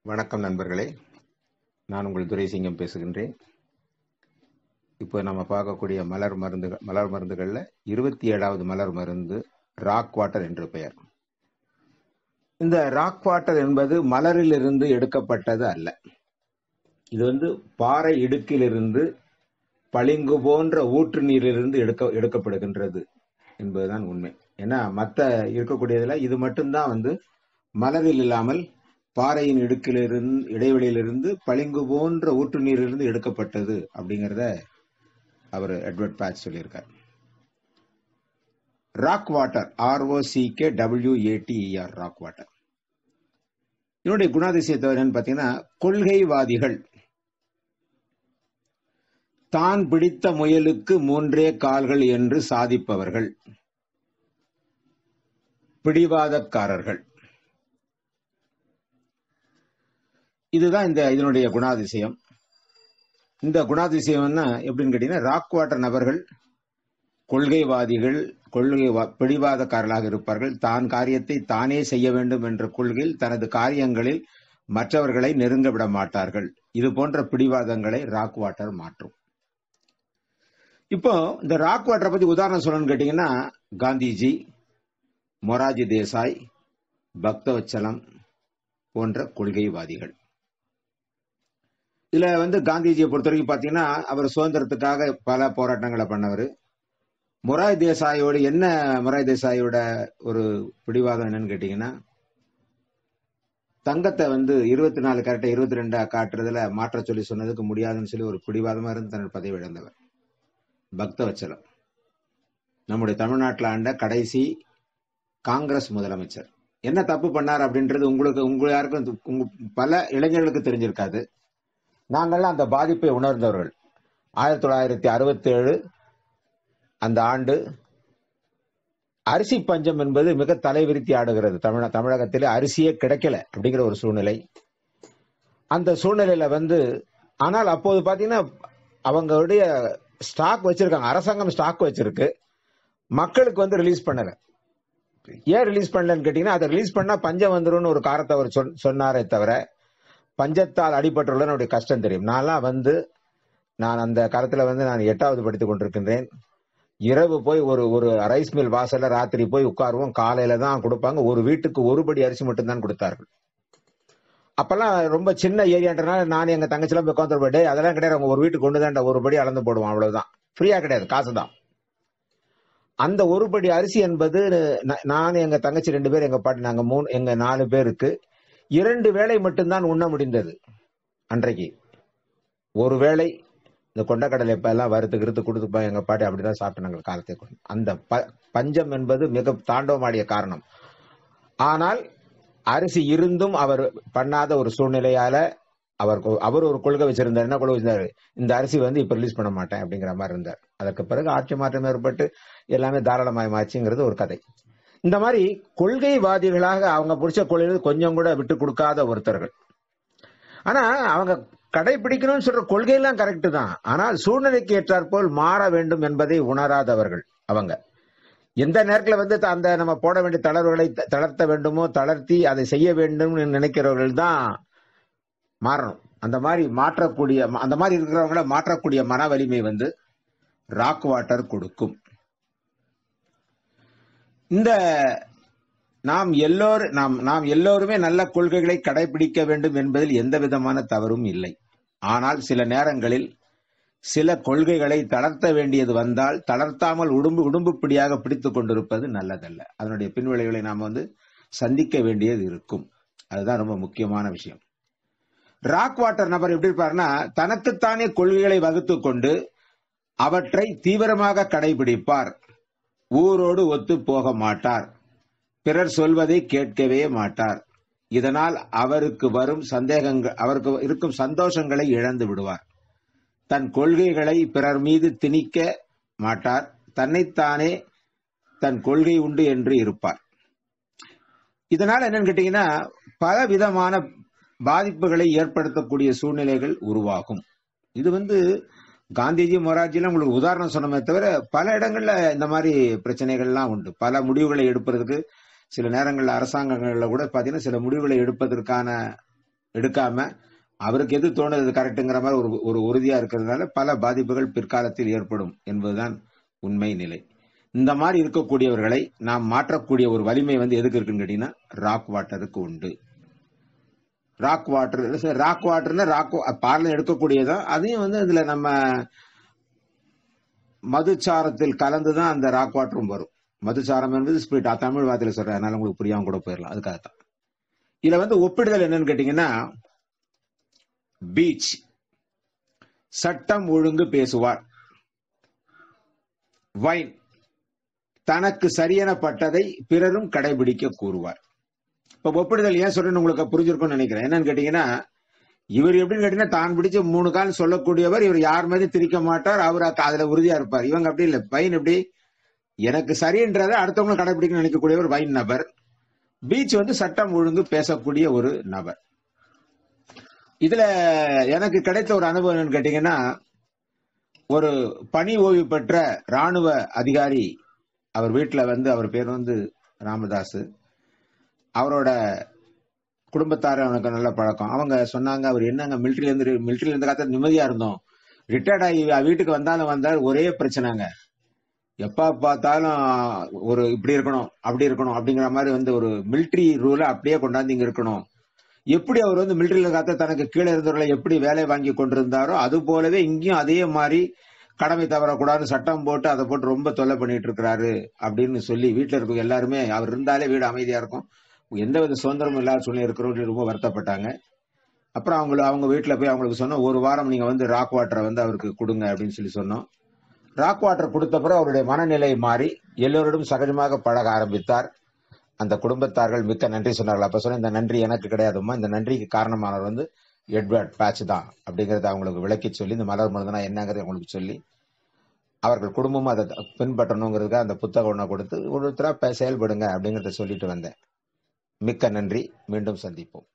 வணக்கம் நண்பர்களே, நான் உங்கள் துரைசிங்கம் பேசுகின்றேன். இப்போ நம்ம பார்க்கக்கூடிய மலர் மருந்துகளில் 27வது மலர் மருந்து ராக் வாட்டர் என்று பெயர். இந்த ராக் வாட்டர் என்பது மலரிலிருந்து எடுக்கப்பட்டது அல்ல. இது பாறை இடுக்கிலிருந்து பளிங்கு போன்ற ஊற்று நீரிலிருந்து எடுக்கப்படுகின்றது என்பதுதான் உண்மை. ஏன்னா மற்ற இருக்கக்கூடியதுல இது மட்டும்தான் மலரில் இல்லாமல் பாறையின் இடைவெளியிலிருந்து பளிங்கு போன்ற ஊற்று நீரிலிருந்து எடுக்கப்பட்டது அப்படிங்கிறத அவர் எட்வர்ட் பேட்ச் சொல்லியிருக்கார். Rock water, ROCKWATER, rock water. இதனுடைய குணாதிசயத்தை என்னன்னு பார்த்தீங்கன்னா, கொள்கைவாதிகள், தான் பிடித்த முயலுக்கு 3 கால்கள் என்று சாதிப்பவர்கள், பிடிவாதக்காரர்கள், இதுதான் இதனுடைய குணாதிசயம். இந்த குணாதிசயம் எப்படின்னு கேட்டீங்கன்னா, ராக் வாட்டர் நபர்கள் கொள்கைவாதிகள், பிடிவாதக்காரர்களாக இருப்பார்கள். தான் காரியத்தை தானே செய்ய வேண்டும் என்ற கொள்கையில் தனது காரியங்களில் மற்றவர்களை நெருங்க விட மாட்டார்கள். இது போன்ற பிடிவாதங்களை ராக் வாட்டர் மாற்றும். இப்போ இந்த ராக் வாட்டரை பத்தி உதாரணம் சொல்லணும்னு கேட்டீங்கன்னா, காந்திஜி, மொராஜி தேசாய், பக்தவச்சலம் போன்ற கொள்கைவாதிகள். இதுல காந்திஜியை பொறுத்த வரைக்கும் பாத்தீங்கன்னா, அவர் சுதந்திரத்துக்காக பல போராட்டங்களை பண்ணவர். மொராஜி தேசாயோட ஒரு பிடிவாதம் என்னன்னு கேட்டீங்கன்னா, தங்கத்தை 24 கரெக்டா 22 காட்டுறதுல மாற்ற சொல்லி சொன்னதுக்கு முடியாதுன்னு சொல்லி ஒரு பிடிவாதமா இருந்து தன்னோட பதவி இழந்தவர். பக்தவச்சலம் நம்முடைய தமிழ்நாட்டில் ஆண்ட கடைசி காங்கிரஸ் முதலமைச்சர். என்ன தப்பு பண்ணார் அப்படின்றது உங்களுக்கு யாருக்கும் பல இளைஞர்களுக்கு தெரிஞ்சிருக்காது. நாங்கள்லாம் அந்த பாதிப்பை உணர்ந்தவர்கள். 1967 அந்த ஆண்டு அரிசி பஞ்சம் என்பது மிக தலைவிரித்தி ஆடுகிறது. தமிழகத்திலே அரிசியே கிடைக்கல அப்படிங்கிற ஒரு சூழ்நிலை. அந்த சூழ்நிலையில ஆனால் அப்போது பாத்தீங்கன்னா அவங்களுடைய ஸ்டாக் வச்சிருக்காங்க, அரசாங்கம் ஸ்டாக் வச்சிருக்கு, மக்களுக்கு ரிலீஸ் பண்ணல. ஏன் ரிலீஸ் பண்ணலன்னு கேட்டீங்கன்னா, அதை ரிலீஸ் பண்ணா பஞ்சம் வந்துரும்னு ஒரு காரணத்தை அவர் சொன்னாரே தவிர, பஞ்சத்தால் அடிபட்டுள்ள கஷ்டம் தெரியும். நான் அந்த காலத்துல நான் 8வது படித்துக் கொண்டிருக்கின்றேன். இரவு போய் ஒரு ரைஸ் மில் வாசல்ல ராத்திரி போய் உட்காருவோம். காலையில தான் கொடுப்பாங்க. ஒரு வீட்டுக்கு 1 படி அரிசி மட்டும்தான் கொடுத்தார்கள். அப்பெல்லாம் ரொம்ப சின்ன ஏரியான்றனால நான் எங்க தங்கச்சிலாம் போய் உட்காந்துருப்பேன். அதெல்லாம் கிடையாது, அவங்க ஒரு வீட்டுக்கு கொண்டு தான் 1 படி அளந்து போடுவோம், அவ்வளவுதான். ஃப்ரீயா கிடையாது, காசுதான். அந்த 1 படி அரிசி என்பது நான் எங்க தங்கச்சி 2 பேர், எங்க பாட்டி நாங்க 4 பேருக்கு 2 வேளை மட்டும்தான் உண்ண முடிந்தது அன்றைக்கு. ஒரு வேளை இந்த கொண்டக்கடலை இப்ப எல்லாம் வறுத்து கொடுத்துப்பா எங்க பாட்டி அப்படிதான் சாப்பிட்டு நாங்கள் காலத்தை கொண்டு. அந்த பஞ்சம் என்பது மிக தாண்டவமாடிய காரணம். ஆனால் அரிசி இருந்தும் அவர் பண்ணாத ஒரு சூழ்நிலையால அவர் ஒரு கொள்கை வச்சிருந்தார். என்ன கொள்கை வச்சிருந்தாரு? இந்த அரிசி இப்ப ரிலீஸ் பண்ண மாட்டேன் அப்படிங்கிற மாதிரி இருந்தார். அதற்கு பிறகு ஆட்சி மாற்றம் ஏற்பட்டு எல்லாமே தாராளமயமாச்சுங்கிறது ஒரு கதை. இந்த மாதிரி கொள்கைவாதிகளாக அவங்க பிடிச்ச கொள்கைகள் கொஞ்சம் கூட விட்டு கொடுக்காத ஒருத்தர்கள். ஆனா அவங்க கடைபிடிக்கணும்னு சொல்ற கொள்கையெல்லாம் கரெக்ட் தான். ஆனால் சூழ்நிலைக்கு ஏற்றாற்போல் மாற வேண்டும் என்பதை உணராதவர்கள் அவங்க. எந்த நேரத்தில் அந்த நம்ம போட வேண்டிய தளர்வுகளை தளர்த்த வேண்டுமோ தளர்த்தி அதை செய்ய வேண்டும் நினைக்கிறவர்கள் தான் மாறணும். அந்த மாதிரி இருக்கிறவங்கள மாற்றக்கூடிய மன வலிமை ராக் வாட்டர் கொடுக்கும். இந்த நாம் எல்லோருமே நல்ல கொள்கைகளை கடைபிடிக்க வேண்டும் என்பதில் எந்த விதமான தவறும் இல்லை. ஆனால் சில நேரங்களில் சில கொள்கைகளை தளர்த்த வேண்டியது வந்தால் தளர்த்தாமல் உடும்புப்பிடியாக பிடித்துக் கொண்டிருப்பது நல்லதல்ல. அதனுடைய பின்விளைவுகளை நாம் சந்திக்க வேண்டியது இருக்கும். அதுதான் ரொம்ப முக்கியமான விஷயம். ராக் வாட்டர் நபர் எப்படி இருப்பாருன்னா, தனக்குத்தானே கொள்கைகளை வகுத்து கொண்டு அவற்றை தீவிரமாக கடைபிடிப்பார். ஊரோடு ஒத்து போக மாட்டார். பிறர் சொல்வதை கேட்கவே மாட்டார். இதனால் அவருக்கு இருக்கும் சந்தோஷங்களை இழந்து விடுவார். தன் கொள்கைகளை பிறர் மீது திணிக்க மாட்டார். தன்னைத்தானே தன் கொள்கை உண்டு என்று இருப்பார். இதனால் என்னன்னு கேட்டீங்கன்னா, பல விதமான பாதிப்புகளை ஏற்படுத்தக்கூடிய சூழ்நிலைகள் உருவாகும். இது காந்திஜி, மொராஜிலாம் உங்களுக்கு உதாரணம் சொன்னமே தவிர பல இடங்கள்ல இந்த மாதிரி பிரச்சனைகள்லாம் உண்டு. பல முடிவுகளை எடுப்பதற்கு சில நேரங்களில் அரசாங்கங்கள்ல கூட பாத்தீங்கன்னா சில முடிவுகளை எடுப்பதற்கான எடுக்காம அவருக்கு எது தோணுது கரெக்டுங்கிற மாதிரி ஒரு உறுதியா இருக்கிறதுனால பல பாதிப்புகள் பிற்காலத்தில் ஏற்படும் என்பதுதான் உண்மை நிலை. இந்த மாதிரி இருக்கக்கூடியவர்களை நாம் மாற்றக்கூடிய ஒரு வலிமை வந்து எதுக்கு இருக்குன்னு கேட்டீங்கன்னா ராக் வாட்டருக்கு உண்டு. ராக் வாட்டர்னா பார்ல எடுக்கக்கூடியதான். அதையும் வந்து இதுல நம்ம மதுச்சாரத்தில் கலந்துதான் அந்த ராக் வாட்டரும் வரும். மதுச்சாரம் என்பது ஸ்பிரிட், தமிழ் வார்த்தையில சொல்றேன், அதனால உங்களுக்கு புரியாம கூட போயிடலாம். அதுக்காகத்தான் இதுல வந்து ஒப்பிடுதல் என்னன்னு கேட்டீங்கன்னா, பீச் சட்டம் ஒழுங்கு பேசுவார், வைன் தனக்கு சரியெனப்பட்டதை பிறரும் கடைபிடிக்க கூறுவார். இப்ப ஒப்பிடுதல் ஏன் சொல்றேன்னு உங்களுக்கு புரிஞ்சிருக்கும்னு நினைக்கிறேன். என்னன்னு கேட்டீங்கன்னா, இவர் எப்படின்னு கேட்டீங்கன்னா தான் பிடிச்ச 3 கால் சொல்லக்கூடியவர், இவர் யார் மாதிரி திரிக்க மாட்டார், அவர் அதுல உறுதியா இருப்பார். இவங்க அப்படி இல்லை. வைன் எப்படி எனக்கு சரின்றதை அடுத்தவங்க கடைபிடிக்க நினைக்கக்கூடியவர் வைன் நபர். பீச் வந்து சட்டம் ஒழுங்கு பேசக்கூடிய ஒரு நபர். இதுல எனக்கு கிடைத்த ஒரு அனுபவம் என்னன்னு கேட்டீங்கன்னா, ஒரு பணி ஓய்வு பெற்ற ராணுவ அதிகாரி, அவர் வீட்டுல வந்து அவர் பேர் வந்து ராமதாஸ், அவரோட குடும்பத்தார அவனுக்கு நல்ல பழக்கம். அவங்க சொன்னாங்க, அவர் என்னங்க மிலிட்டரியில இருந்து காத்த நிம்மதியா இருந்தோம், ரிட்டையர்ட் ஆகி வீட்டுக்கு வந்தாலும் ஒரே பிரச்சனைங்க, எப்ப பார்த்தாலும் ஒரு இப்படி இருக்கணும் அப்படி இருக்கணும் அப்படிங்கிற மாதிரி வந்து ஒரு மிலிட்டரி ரூலை அப்படியே கொண்டாந்து இங்க இருக்கணும். எப்படி அவர் வந்து மிலிட்டரியில காத்த தனக்கு கீழே இருந்தவர்களை எப்படி வேலை வாங்கி கொண்டிருந்தாரோ அது போலவே இங்கேயும் அதே மாதிரி கடமை தவறக்கூடாதுன்னு சட்டம் போட்டு அதை போட்டு ரொம்ப தொல்லை பண்ணிட்டு இருக்கிறாரு அப்படின்னு சொல்லி வீட்டுல இருக்க எல்லாருமே, அவர் இருந்தாலே வீடு அமைதியா இருக்கும், எந்தவித சுதந்திரமும் இல்லாத சூழ்நிலை இருக்கிறவங்க ரொம்ப வருத்தப்பட்டாங்க. அப்புறம் அவங்க வீட்டுல போய் அவங்களுக்கு சொன்னோம், ஒரு வாரம் நீங்க வந்து ராக் வாட்டரை வந்து அவருக்கு கொடுங்க அப்படின்னு சொல்லி சொன்னோம். ராக் வாட்டர் கொடுத்த பிறகு அவருடைய மனநிலை மாறி எல்லோரிடம் சகஜமாக பழக ஆரம்பித்தார். அந்த குடும்பத்தார்கள் மிக்க நன்றி சொன்னார்கள். அப்ப சொன்ன, இந்த நன்றி எனக்கு கிடையாதுமா, இந்த நன்றிக்கு காரணமானவர் வந்து எட்வர்ட் பேட்ச் தான் அப்படிங்கறத அவங்களுக்கு விளக்கி சொல்லி, இந்த மலர் மருந்துனா என்னங்கிறத அவங்களுக்கு சொல்லி, அவர்கள் குடும்பமும் அதை பின்பற்றணுங்கிறதுக்காக அந்த புத்தகம் ஒண்ணு கொடுத்து ஒருத்தரா செயல்படுங்க அப்படிங்கறத சொல்லிட்டு வந்தேன். மிக்க நன்றி. மீண்டும் சந்திப்போம்.